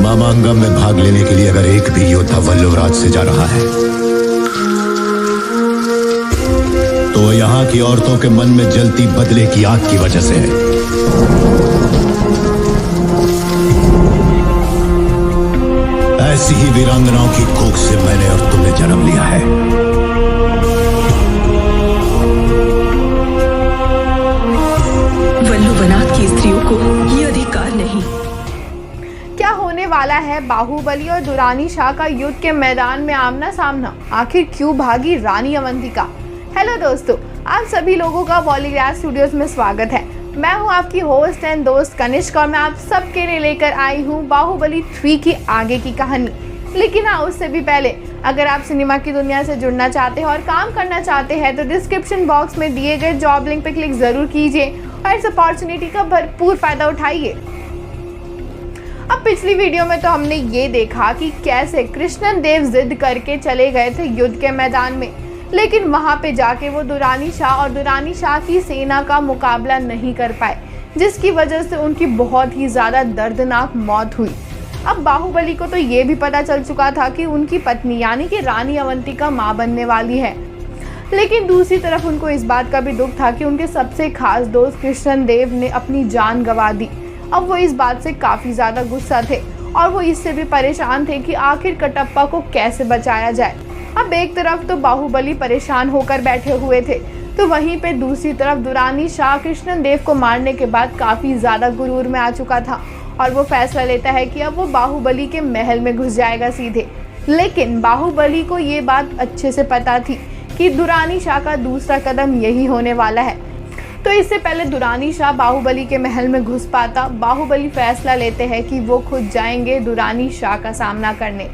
मामांगम में भाग लेने के लिए अगर एक भी योद्धा वल्लवराज से जा रहा है तो वो यहाँ की औरतों के मन में जलती बदले की आग की वजह से है। ऐसी ही वीरांगनाओं की कोख से मैंने और तुमने जन्म लिया है। वल्लुवनाथ की स्त्रियों को ये अधिकार नहीं। क्या होने वाला है बाहुबली और दुरानी शाह का युद्ध के मैदान में आमना सामना? आखिर क्यों भागी रानी अवंतिका? हेलो दोस्तों, आप सभी लोगों का बॉलीग्राफ स्टूडियोज में स्वागत है। मैं हूं आपकी होस्ट एंड दोस्त कनिष्क और मैं आप सबके लिए लेकर आई हूं बाहुबली 3 की आगे की कहानी। लेकिन हाँ, उससे भी पहले अगर आप सिनेमा की दुनिया से जुड़ना चाहते हैं और काम करना चाहते हैं तो डिस्क्रिप्शन बॉक्स में दिए गए जॉब लिंक पर क्लिक जरूर कीजिए और इस अपॉर्चुनिटी का भरपूर फायदा उठाइए। अब पिछली वीडियो में तो हमने ये देखा कि कैसे कृष्णन देव जिद करके चले गए थे युद्ध के मैदान में, लेकिन वहां पे जाके वो दुरानी शाह और दुरानी शाह की सेना का मुकाबला नहीं कर पाए, जिसकी वजह से उनकी बहुत ही ज़्यादा दर्दनाक मौत हुई। अब बाहुबली को तो ये भी पता चल चुका था कि उनकी पत्नी यानी कि रानी अवंतिका माँ बनने वाली है, लेकिन दूसरी तरफ उनको इस बात का भी दुख था कि उनके सबसे खास दोस्त कृष्णन देव ने अपनी जान गंवा दी। अब वो इस बात से काफ़ी ज़्यादा गुस्सा थे और वो इससे भी परेशान थे कि आखिर कटप्पा को कैसे बचाया जाए। अब एक तरफ तो बाहुबली परेशान होकर बैठे हुए थे, तो वहीं पे दूसरी तरफ दुरानी शाह कृष्णन देव को मारने के बाद काफ़ी ज़्यादा गुरूर में आ चुका था और वो फैसला लेता है कि अब वो बाहुबली के महल में घुस जाएगा सीधे। लेकिन बाहुबली को ये बात अच्छे से पता थी कि दुरानी शाह का दूसरा कदम यही होने वाला है, तो इससे पहले दुरानी शाह बाहुबली के महल में घुस पाता, बाहुबली फैसला लेते हैं कि वो खुद जाएंगे दुरानी शाह का सामना करने।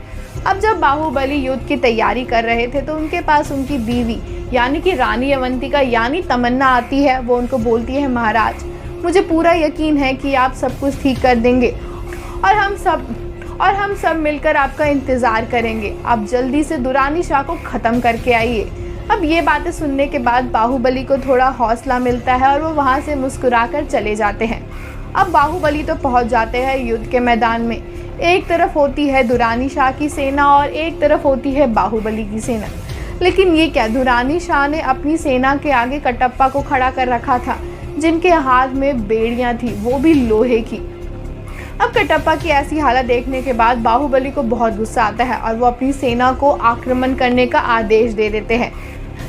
अब जब बाहुबली युद्ध की तैयारी कर रहे थे तो उनके पास उनकी बीवी यानी कि रानी अवंतिका यानी तमन्ना आती है। वो उनको बोलती है, महाराज मुझे पूरा यकीन है कि आप सब कुछ ठीक कर देंगे और हम सब मिलकर आपका इंतज़ार करेंगे। आप जल्दी से दुरानी शाह को ख़त्म करके आइए। अब ये बातें सुनने के बाद बाहुबली को थोड़ा हौसला मिलता है और वो वहाँ से मुस्कुराकर चले जाते हैं। अब बाहुबली तो पहुँच जाते हैं युद्ध के मैदान में। एक तरफ होती है दुरानी शाह की सेना और एक तरफ होती है बाहुबली की सेना। लेकिन ये क्या, दुरानी शाह ने अपनी सेना के आगे कटप्पा को खड़ा कर रखा था, जिनके हाथ में बेड़ियाँ थी, वो भी लोहे की। अब कटप्पा की ऐसी हालत देखने के बाद बाहुबली को बहुत गुस्सा आता है और वो अपनी सेना को आक्रमण करने का आदेश दे देते हैं।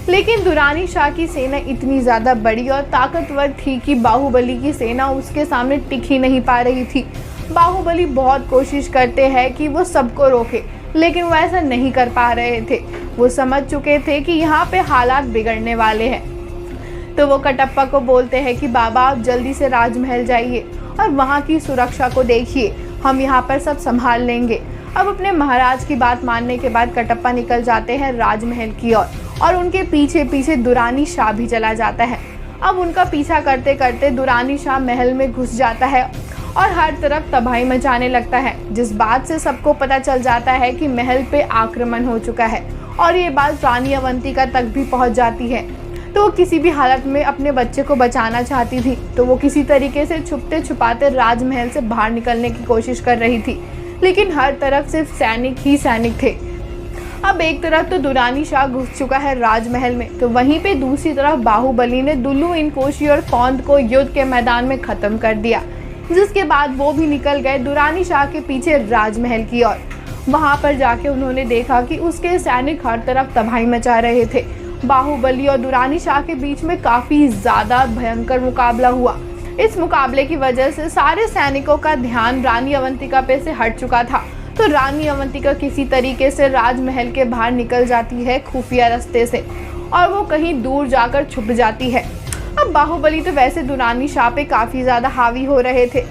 लेकिन दुरानी शाह की सेना इतनी ज़्यादा बड़ी और ताकतवर थी कि बाहुबली की सेना उसके सामने टिक ही नहीं पा रही थी। बाहुबली बहुत कोशिश करते हैं कि वो सबको रोके, लेकिन वो ऐसा नहीं कर पा रहे थे। वो समझ चुके थे कि यहाँ पे हालात बिगड़ने वाले हैं, तो वो कटप्पा को बोलते हैं कि बाबा आप जल्दी से राजमहल जाइए और वहाँ की सुरक्षा को देखिए, हम यहाँ पर सब संभाल लेंगे। अब अपने महाराज की बात मानने के बाद कटप्पा निकल जाते हैं राजमहल की ओर और उनके पीछे पीछे दुरानी शाह भी चला जाता है। अब उनका पीछा करते करते दुरानी शाह महल में घुस जाता है और हर तरफ तबाही मचाने लगता है, जिस बात से सबको पता चल जाता है कि महल पे आक्रमण हो चुका है और ये बात रानी अवंतिका तक भी पहुंच जाती है। तो वो किसी भी हालत में अपने बच्चे को बचाना चाहती थी, तो वो किसी तरीके से छुपते छुपाते राजमहल से बाहर निकलने की कोशिश कर रही थी, लेकिन हर तरफ सिर्फ सैनिक ही सैनिक थे। अब एक तरफ तो दुरानी शाह घुस चुका है राजमहल में, तो वहीं पे दूसरी तरफ बाहुबली ने दुल्लू इनकोशी और कौंद को युद्ध के मैदान में ख़त्म कर दिया, जिसके बाद वो भी निकल गए दुरानी शाह के पीछे राजमहल की ओर। वहाँ पर जाके उन्होंने देखा कि उसके सैनिक हर तरफ तबाही मचा रहे थे। बाहुबली और दुरानी शाह के बीच में काफ़ी ज़्यादा भयंकर मुकाबला हुआ। इस मुकाबले की वजह से सारे सैनिकों का ध्यान रानी अवंतिका पे से हट चुका था, तो रानी अवंतिका किसी तरीके से राजमहल के बाहर निकल जाती है खुफिया रास्ते से और वो कहीं दूर जाकर छुप जाती है। अब बाहुबली तो वैसे दुरानी शाह पे काफ़ी ज़्यादा हावी हो रहे थे,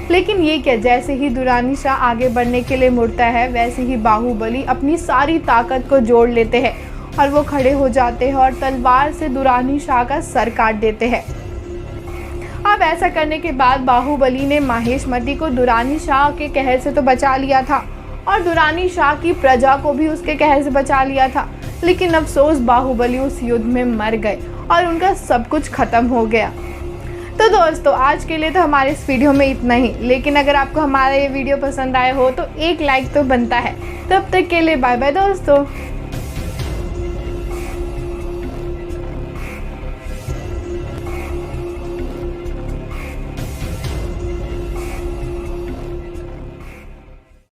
लेकिन ये क्या, जैसे ही दुरानी शाह आगे बढ़ने के लिए मुड़ता है वैसे ही बाहुबली अपनी सारी ताकत को जोड़ लेते हैं और वो खड़े हो जाते हैं और तलवार से दुरानी शाह का सर काट देते हैं। अब ऐसा करने के बाद बाहुबली ने माहेशमती को दुरानी शाह के कहर से तो बचा लिया था और दुरानी शाह की प्रजा को भी उसके कहर से बचा लिया था, लेकिन अफसोस बाहुबली उस युद्ध में मर गए और उनका सब कुछ खत्म हो गया। तो दोस्तों आज के लिए तो हमारे इस वीडियो में इतना ही, लेकिन अगर आपको हमारा ये वीडियो पसंद आया हो तो एक लाइक तो बनता है। तब तक के लिए बाय बाय दोस्तों।